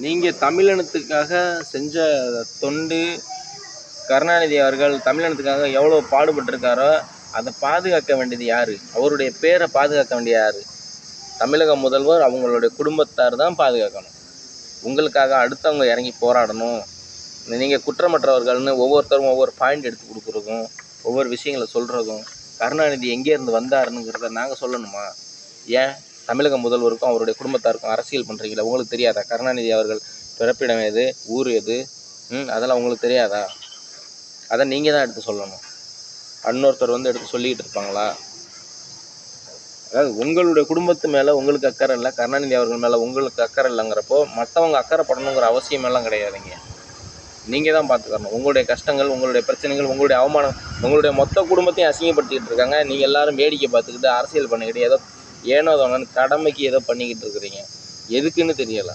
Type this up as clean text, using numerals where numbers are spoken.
நீங்கள் தமிழினத்துக்காக செஞ்ச தொண்டு, கருணாநிதி அவர்கள் தமிழினத்துக்காக எவ்வளோ பாடுபட்டிருக்காரோ அதை பாதுகாக்க வேண்டியது யார்? அவருடைய பேரை பாதுகாக்க வேண்டிய யார்? தமிழக முதல்வர் அவங்களுடைய குடும்பத்தார் தான் பாதுகாக்கணும். உங்களுக்காக அடுத்தவங்க இறங்கி போராடணும். நீங்கள் குற்றமற்றவர்கள்னு ஒவ்வொருத்தரும் ஒவ்வொரு பாயிண்ட் எடுத்து கொடுக்குறதும், ஒவ்வொரு விஷயங்களை சொல்கிறதும், கருணாநிதி எங்கேருந்து வந்தாருங்கிறத நாங்கள் சொல்லணுமா? ஏன் தமிழக முதல்வருக்கும் அவருடைய குடும்பத்தாருக்கும் அரசியல் பண்ணுறீங்களா? உங்களுக்கு தெரியாதா? கருணாநிதி அவர்கள் பிறப்பிடம் எது, ஊர் எது, அதெல்லாம் உங்களுக்கு தெரியாதா? அதை நீங்கள் தான் எடுத்து சொல்லணும். இன்னொருத்தர் எடுத்து சொல்லிக்கிட்டு இருப்பாங்களா? அதாவது உங்களுடைய குடும்பத்து மேலே உங்களுக்கு அக்கறை இல்லை, கருணாநிதி அவர்கள் மேலே உங்களுக்கு அக்கறை இல்லைங்கிறப்போ மற்றவங்க அக்கறைப்படணுங்கிற அவசியமெல்லாம் கிடையாதுங்க. நீங்கள் தான் பார்த்துக்கணும். உங்களுடைய கஷ்டங்கள், உங்களுடைய பிரச்சனைகள், உங்களுடைய அவமானம், உங்களுடைய மொத்த குடும்பத்தையும் அசிங்கப்படுத்திக்கிட்டு இருக்காங்க. நீங்கள் எல்லோரும் வேடிக்கை பார்த்துக்கிட்டு அரசியல் பண்ணிக்கிட்டு ஏதோ ஏனோ தானோன்னு கடமைக்கு ஏதோ பண்ணிக்கிட்டு இருக்கிறீங்க. எதுக்குன்னு தெரியலை.